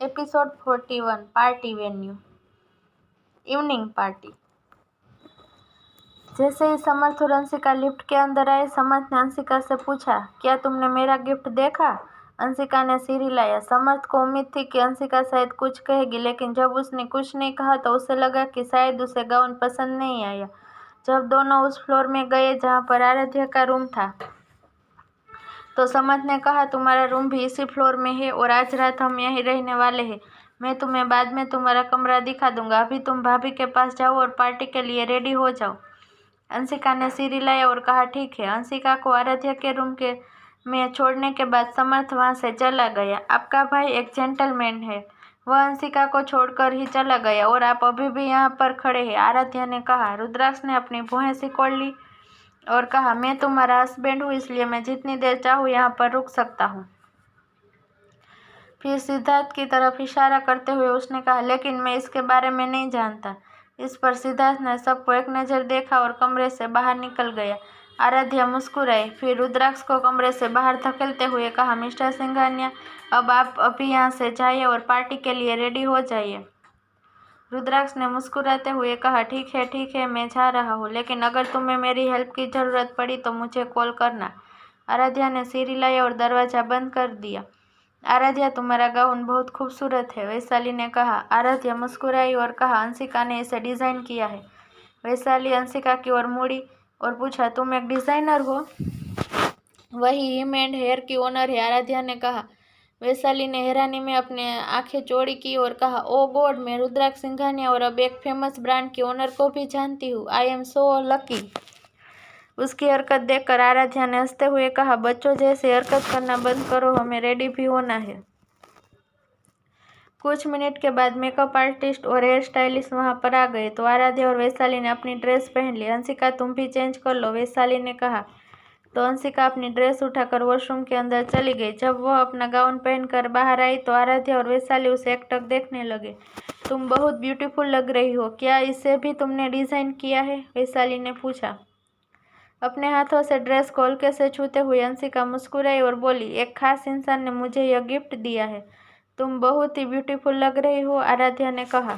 Episode 41 party venue evening party. जैसे ही समर्थ और Anshika lift के अंदर आए, समर्थ ने अंशिका से पूछा, क्या तुमने मेरा गिफ्ट देखा? अंशिका ने सिर हिलाया। समर्थ को उम्मीद थी कि अंशिका शायद कुछ कहेगी, लेकिन जब उसने कुछ नहीं कहा तो उसे लगा कि शायद उसे गाउन पसंद नहीं आया। जब दोनों उस फ्लोर में गए जहाँ पर आराध्या का रूम था, तो समर्थ ने कहा, तुम्हारा रूम भी इसी फ्लोर में है और आज रात हम यहीं रहने वाले हैं। मैं तुम्हें बाद में तुम्हारा कमरा दिखा दूंगा। अभी तुम भाभी के पास जाओ और पार्टी के लिए रेडी हो जाओ। अंशिका ने सिर हिलाया और कहा, ठीक है। अंशिका को आराध्या के रूम में छोड़ने के बाद समर्थ वहां से चला गया। आपका भाई एक जेंटलमैन है, वह अंशिका को छोड़कर ही चला गया और आप अभी भी यहाँ पर खड़े हैं, आराध्या ने कहा। रुद्राक्ष ने अपनी भौहें सिकोड़ ली और कहा, मैं तुम्हारा हस्बैंड हूँ, इसलिए मैं जितनी देर चाहूँ यहाँ पर रुक सकता हूँ। फिर सिद्धार्थ की तरफ इशारा करते हुए उसने कहा, लेकिन मैं इसके बारे में नहीं जानता। इस पर सिद्धार्थ ने सबको एक नज़र देखा और कमरे से बाहर निकल गया। आराध्या मुस्कुराई, फिर रुद्राक्ष को कमरे से बाहर धकेलते हुए कहा, मिस्टर सिंघानिया, अब आप अभी यहाँ से जाइए और पार्टी के लिए रेडी हो जाइए। रुद्राक्ष ने मुस्कुराते हुए कहा, ठीक है, मैं जा रहा हूँ, लेकिन अगर तुम्हें मेरी हेल्प की ज़रूरत पड़ी तो मुझे कॉल करना। आराध्या ने सिर हिलाया और दरवाज़ा बंद कर दिया। आराध्या, तुम्हारा गाउन बहुत खूबसूरत है, वैशाली ने कहा। आराध्या मुस्कुराई और कहा, अंशिका ने इसे डिज़ाइन किया है। वैशाली अंशिका की ओर मुड़ी और पूछा, तुम एक डिज़ाइनर हो? वही हिम एंड हेयर की ओनर है, आराध्या ने कहा। वैशाली ने हैरानी में अपने आंखें चौड़ी की और कहा, ओ गॉड, मैं रुद्राक्ष सिंघानिया और अब एक फेमस ब्रांड की ओनर को भी जानती हूँ। I am so lucky. उसकी हरकत देखकर आराध्या ने हंसते हुए कहा, बच्चों जैसे हरकत करना बंद करो, हमें रेडी भी होना है। कुछ मिनट के बाद मेकअप आर्टिस्ट और हेयर स्टाइलिस्ट वहां पर आ गए तो आराध्या और वैशाली ने अपनी ड्रेस पहन ली। अंशिका, तुम भी चेंज कर लो, वैशाली ने कहा। तो अंशिका अपनी ड्रेस उठाकर वॉशरूम के अंदर चली गई। जब वह अपना गाउन पहनकर बाहर आई तो आराध्या और वैशाली उसे एकटक देखने लगे। तुम बहुत ब्यूटीफुल लग रही हो, क्या इसे भी तुमने डिज़ाइन किया है? वैशाली ने पूछा। अपने हाथों से ड्रेस को हल्के से छूते हुए अंशिका मुस्कुराई और बोली, एक खास इंसान ने मुझे यह गिफ्ट दिया है। तुम बहुत ही ब्यूटीफुल लग रही हो, आराध्या ने कहा।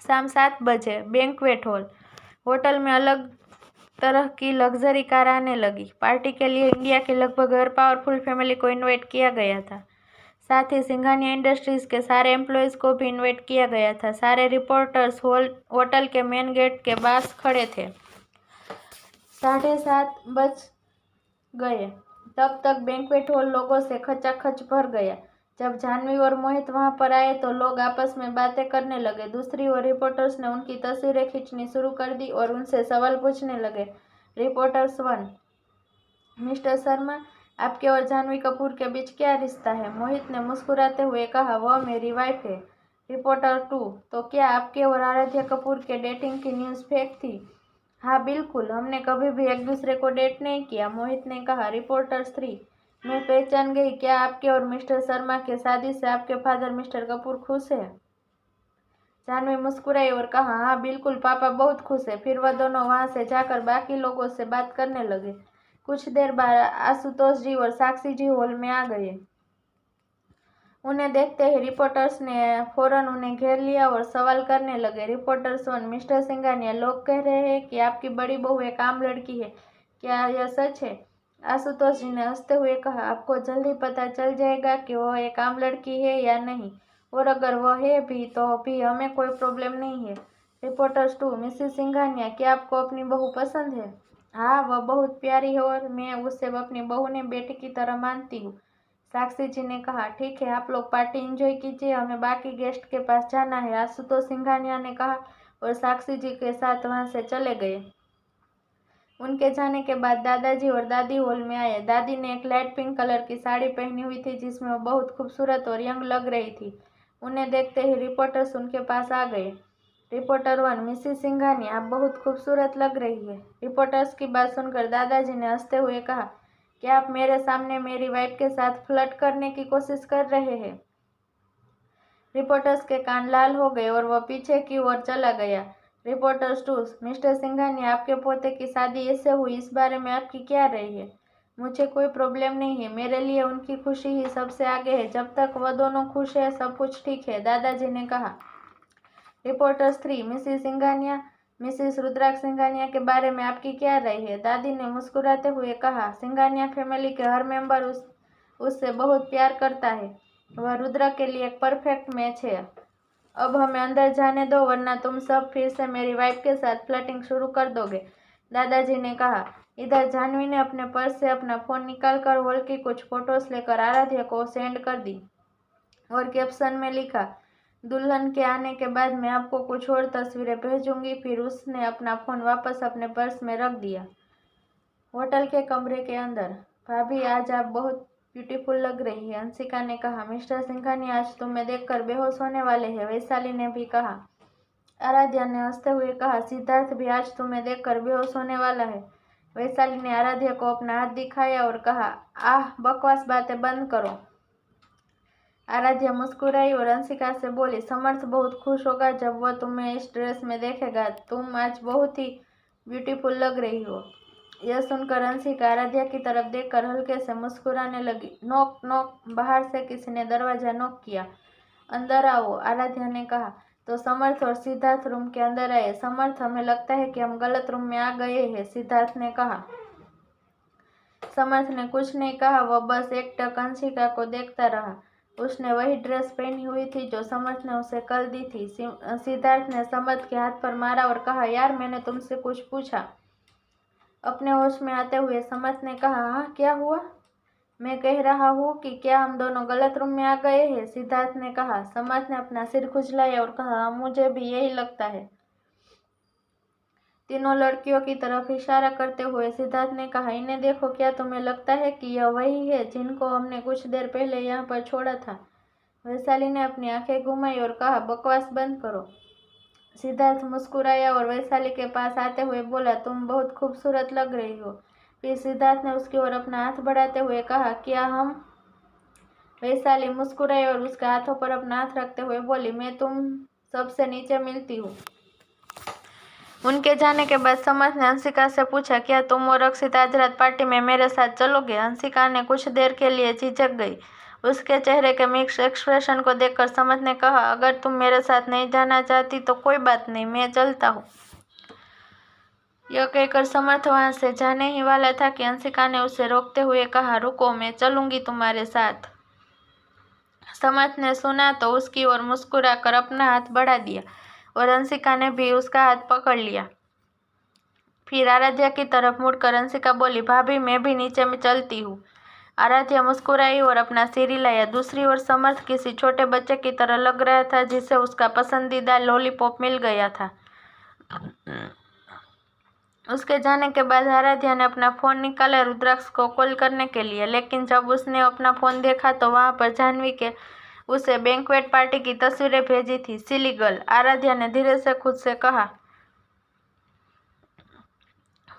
शाम 7 बजे बैंक्वेट होटल में अलग तरह की लग्जरी कार आने लगी। पार्टी के लिए इंडिया के लगभग हर पावरफुल फैमिली को इनवाइट किया गया था। साथ ही सिंघानिया इंडस्ट्रीज के सारे एम्प्लॉयज़ को भी इनवाइट किया गया था। सारे रिपोर्टर्स होटल के मेन गेट के पास खड़े थे। 7:30 बज गए। तब तक बैंक्वेट हॉल लोगों से खचाखच भर गया। जब जाह्नवी और मोहित वहां पर आए तो लोग आपस में बातें करने लगे। दूसरी ओर रिपोर्टर्स ने उनकी तस्वीरें खींचनी शुरू कर दी और उनसे सवाल पूछने लगे। रिपोर्टर्स 1, मिस्टर शर्मा, आपके और जाह्नवी कपूर के बीच क्या रिश्ता है? मोहित ने मुस्कुराते हुए कहा, वह मेरी वाइफ है। रिपोर्टर 2, तो क्या आपके और आराध्या कपूर के डेटिंग की न्यूज़ फेक थी? हाँ बिल्कुल, हमने कभी भी एक दूसरे को डेट नहीं किया, मोहित ने कहा। रिपोर्टर्स 3, मैं पहचान गई, क्या आपके और मिस्टर शर्मा के शादी से आपके फादर मिस्टर कपूर खुश है? जाह्नवी मुस्कुराई और कहा, हाँ बिल्कुल, पापा बहुत खुश है। फिर वह दोनों वहां से जाकर बाकी लोगों से बात करने लगे। कुछ देर बाद आशुतोष जी और साक्षी जी हॉल में आ गए। उन्हें देखते ही रिपोर्टर्स ने फौरन उन्हें घेर लिया और सवाल करने लगे। रिपोर्टर्स 1, मिस्टर सिंघानिया, लोग कह रहे हैं कि आपकी बड़ी बहू एक आम लड़की है, क्या यह सच है? आशुतोष जी ने हंसते हुए कहा, आपको जल्दी पता चल जाएगा कि वह एक आम लड़की है या नहीं, और अगर वह है भी तो भी हमें कोई प्रॉब्लम नहीं है। रिपोर्टर्स 2, मिसेस सिंघानिया, क्या आपको अपनी बहू पसंद है? हाँ, वह बहुत प्यारी है और मैं उसे अपनी बहू ने बेटी की तरह मानती हूँ। साक्षी जी ने कहा, ठीक है, आप लोग पार्टी एंजॉय कीजिए, हमें बाकी गेस्ट के पास जाना है, आशुतोष सिंघानिया ने कहा और साक्षी जी के साथ वहां से चले गए। उनके जाने के बाद दादाजी और दादी हॉल में आए। दादी ने एक लाइट पिंक कलर की साड़ी पहनी हुई थी जिसमें वो बहुत खूबसूरत और यंग लग रही थी। उन्हें देखते ही रिपोर्टर्स उनके पास आ गए। रिपोर्टर 1, मिसेस सिंघानिया, आप बहुत खूबसूरत लग रही है। रिपोर्टर्स की बात सुनकर दादाजी ने हंसते हुए कहा, क्या आप मेरे सामने मेरी वाइफ के साथ फ्लर्ट करने की कोशिश कर रहे हैं? रिपोर्टर्स के कान लाल हो गए और वह पीछे की ओर चला गया। रिपोर्टर्स 2, मिस्टर सिंघानिया, आपके पोते की शादी ऐसे हुई, इस बारे में आपकी क्या राय है? मुझे कोई प्रॉब्लम नहीं है, मेरे लिए उनकी खुशी ही सबसे आगे है। जब तक वह दोनों खुश है सब कुछ ठीक है, दादाजी ने कहा। Reporters 3, Mrs Singhania. मिसिस रुद्राक्ष सिंघानिया के बारे में आपकी क्या राय है? दादी ने मुस्कुराते हुए कहा, सिंघानिया फैमिली के हर मेंबर उससे बहुत प्यार करता है। वह रुद्र के लिए एक परफेक्ट मैच है। अब हमें अंदर जाने दो, वरना तुम सब फिर से मेरी वाइफ के साथ फ्लर्टिंग शुरू कर दोगे, दादाजी ने कहा। इधर जाह्नवी ने अपने पर्स से अपना फोन निकालकर हॉल की कुछ फोटोज लेकर आराध्या को सेंड कर दी और कैप्शन में लिखा, दुल्हन के आने के बाद मैं आपको कुछ और तस्वीरें भेजूंगी। फिर उसने अपना फोन वापस अपने पर्स में रख दिया। होटल के कमरे के अंदर, भाभी आज आप बहुत ब्यूटीफुल लग रही है, अंशिका ने कहा। मिस्टर सिंघानिया आज तुम्हें देखकर बेहोश होने वाले हैं, वैशाली ने भी कहा। आराध्या ने हंसते हुए कहा, सिद्धार्थ भी आज तुम्हें देखकर बेहोश होने वाला है। वैशाली ने आराध्या को अपना हाथ दिखाया और कहा, आह, बकवास बातें बंद करो। आराध्या मुस्कुराई और अंशिका से बोली, समर्थ बहुत खुश होगा जब वह तुम्हें इस ड्रेस में देखेगा, तुम आज बहुत ही ब्यूटीफुल लग रही हो। यह सुनकर अंशिका आराध्या की तरफ देखकर हल्के से मुस्कुराने लगी। नॉक नॉक, बाहर से किसी ने दरवाजा नॉक किया। अंदर आओ, आराध्या ने कहा। तो समर्थ और सिद्धार्थ रूम के अंदर आए। समर्थ, हमें लगता है कि हम गलत रूम में आ गए हैं, सिद्धार्थ ने कहा। समर्थ ने कुछ नहीं कहा, वह बस एकटक अंशिका को देखता रहा। उसने वही ड्रेस पहनी हुई थी जो समर्थ ने उसे कल दी थी। सिद्धार्थ ने समर्थ के हाथ पर मारा और कहा, यार मैंने तुमसे कुछ पूछा। अपने होश में आते हुए समर्थ ने कहा, हाँ क्या हुआ? मैं कह रहा हूँ कि क्या हम दोनों गलत रूम में आ गए हैं, सिद्धार्थ ने कहा। समर्थ ने अपना सिर खुजलाया और कहा, मुझे भी यही लगता है। तीनों लड़कियों की तरफ इशारा करते हुए सिद्धार्थ ने कहा, इन्हें देखो, क्या तुम्हें लगता है कि यह वही है जिनको हमने कुछ देर पहले यहाँ पर छोड़ा था? वैशाली ने अपनी आंखें घुमाई और कहा, बकवास बंद करो। सिद्धार्थ मुस्कुराया और वैशाली के पास आते हुए बोला, तुम बहुत खूबसूरत लग रही हो। फिर सिद्धार्थ ने उसकी ओर अपना हाथ बढ़ाते हुए कहा, क्या हम? वैशाली मुस्कुराई और उसके हाथों पर अपना हाथ रखते हुए बोली, मैं तुम सबसे नीचे मिलती हूँ। उनके जाने के बाद समर्थ ने अंशिका से पूछा, क्या तुम और अक्षित आज रात पार्टी में मेरे साथ चलोगे? अंशिका ने कुछ देर के लिए झिझक गई। उसके चेहरे के मिक्स एक्सप्रेशन को देखकर समर्थ ने कहा, अगर तुम मेरे साथ नहीं जाना चाहती तो कोई बात नहीं, मैं चलता हूँ। यह कहकर समर्थ वहां से जाने ही वाला था कि अंशिका ने उसे रोकते हुए कहा, रुको, मैं चलूंगी तुम्हारे साथ। समर्थ ने सुना तो उसकी ओर मुस्कुराकर अपना हाथ बढ़ा दिया और अंशिका ने भी उसका हाथ पकड़ लिया। फिर आराध्या की तरफ मुड़कर अंशिका बोली, भाभी मैं भी नीचे में चलती हूँ। आराध्या मुस्कुराई और अपना सिर हिलाया। दूसरी ओर समर्थ किसी छोटे बच्चे की तरह लग रहा था जिसे उसका पसंदीदा लॉलीपॉप मिल गया था। उसके जाने के बाद आराध्या ने अपना फोन निकाला रुद्राक्ष को कॉल करने के लिए, लेकिन जब उसने अपना फोन देखा तो वहां पर जाह्नवी के उसे बैंक्वेट पार्टी की तस्वीरें भेजी थी। सिली गर्ल, आराध्या ने धीरे से खुद से कहा।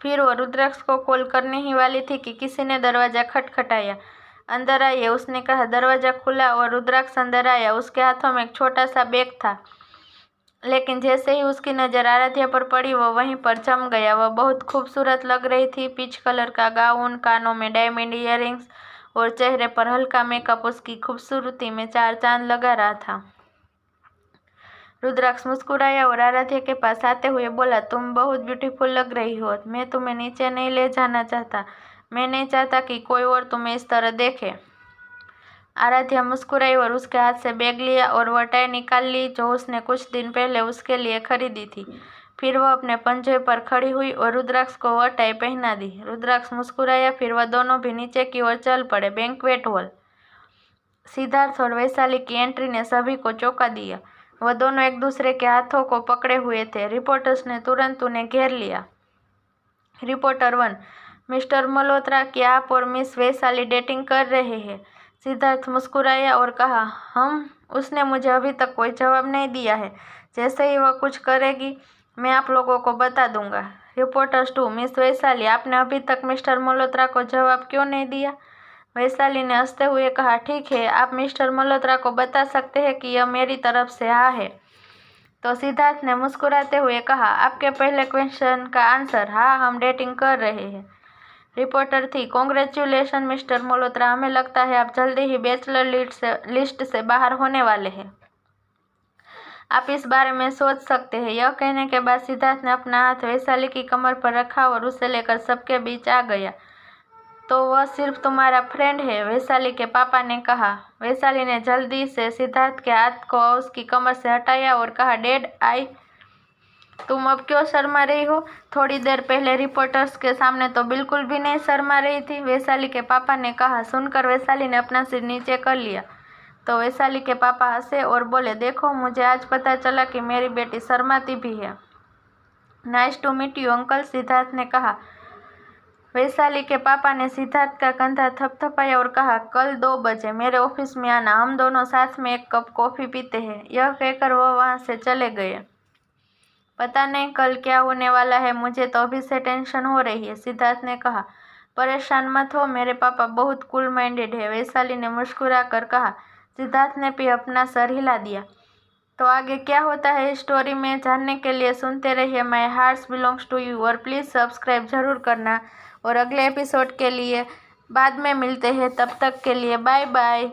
फिर वो रुद्राक्ष को कॉल करने ही वाली थी कि किसी ने दरवाजा खटखटाया। अंदर आइए, उसने कहा। दरवाजा खुला और रुद्राक्ष अंदर आया। उसके हाथों में एक छोटा सा बैग था, लेकिन जैसे ही उसकी नज़र आराध्या पर पड़ी वो वहीं पर जम गया। वह बहुत खूबसूरत लग रही थी। पीच कलर का गाउन, कानों में डायमंड इयररिंग्स और चेहरे पर हल्का मेकअप उसकी खूबसूरती में चार चांद लगा रहा था। रुद्राक्ष मुस्कुराया और आराध्या के पास आते हुए बोला, तुम बहुत ब्यूटीफुल लग रही हो। मैं तुम्हें नीचे नहीं ले जाना चाहता। मैं नहीं चाहता कि कोई और तुम्हें इस तरह देखे। आराध्या मुस्कुराई और उसके हाथ से बैग लिया और वह टाई निकाल ली जो उसने कुछ दिन पहले उसके लिए खरीदी थी। फिर वह अपने पंजे पर खड़ी हुई और रुद्राक्ष को वह टाई पहना दी। रुद्राक्ष मुस्कुराया। फिर वह दोनों भी नीचे की ओर चल पड़े। Banquet hall. सिद्धार्थ और वैशाली की एंट्री ने सभी को चौंका दिया। वह दोनों एक दूसरे के हाथों को पकड़े हुए थे। रिपोर्टर्स ने तुरंत उन्हें घेर लिया। रिपोर्टर 1, मिस्टर मल्होत्रा, क्या आप और मिस वैशाली डेटिंग कर रहे हैं? सिद्धार्थ मुस्कुराया और कहा, हम? उसने मुझे अभी तक कोई जवाब नहीं दिया है। जैसे ही वह कुछ करेगी मैं आप लोगों को बता दूंगा। रिपोर्टर्स 2, मिस वैशाली, आपने अभी तक मिस्टर मल्होत्रा को जवाब क्यों नहीं दिया? वैशाली ने हंसते हुए कहा, ठीक है, आप मिस्टर मल्होत्रा को बता सकते हैं कि यह मेरी तरफ से हाँ है। तो सिद्धार्थ ने मुस्कुराते हुए कहा, आपके पहले क्वेश्चन का आंसर, हाँ, हम डेटिंग कर रहे हैं। रिपोर्टर थी। कांग्रेचुलेशन मिस्टर मल्होत्रा, हमें लगता है आप जल्दी ही बैचलर लिस्ट से बाहर होने वाले हैं। आप इस बारे में सोच सकते हैं। यह कहने के बाद सिद्धार्थ ने अपना हाथ वैशाली की कमर पर रखा और उसे लेकर सबके बीच आ गया। तो वह सिर्फ तुम्हारा फ्रेंड है, वैशाली के पापा ने कहा। वैशाली ने जल्दी से सिद्धार्थ के हाथ को उसकी कमर से हटाया और कहा, डैड तुम अब क्यों शर्मा रही हो? थोड़ी देर पहले रिपोर्टर्स के सामने तो बिल्कुल भी नहीं शर्मा रही थी, वैशाली के पापा ने कहा। सुनकर वैशाली ने अपना सिर नीचे कर लिया तो वैशाली के पापा हंसे और बोले, देखो मुझे आज पता चला कि मेरी बेटी शर्माती भी है। Nice to meet you uncle, Siddharth ने कहा। वैशाली के पापा ने सिद्धार्थ का कंधा थपथपाया और कहा, कल 2 बजे मेरे ऑफिस में आना, हम दोनों साथ में एक कप कॉफी पीते हैं। यह कहकर वह वहां से चले गए। पता नहीं कल क्या होने वाला है, मुझे तो अभी से टेंशन हो रही है, सिद्धार्थ ने कहा। परेशान मत हो, मेरे पापा बहुत कूल माइंडेड है, वैशाली ने मुस्कुरा कर कहा। सिद्धार्थ ने भी अपना सर हिला दिया। तो आगे क्या होता है इस स्टोरी में जानने के लिए सुनते रहिए my hearts belongs to you और प्लीज़ सब्सक्राइब जरूर करना और अगले एपिसोड के लिए बाद में मिलते हैं। तब तक के लिए बाय बाय।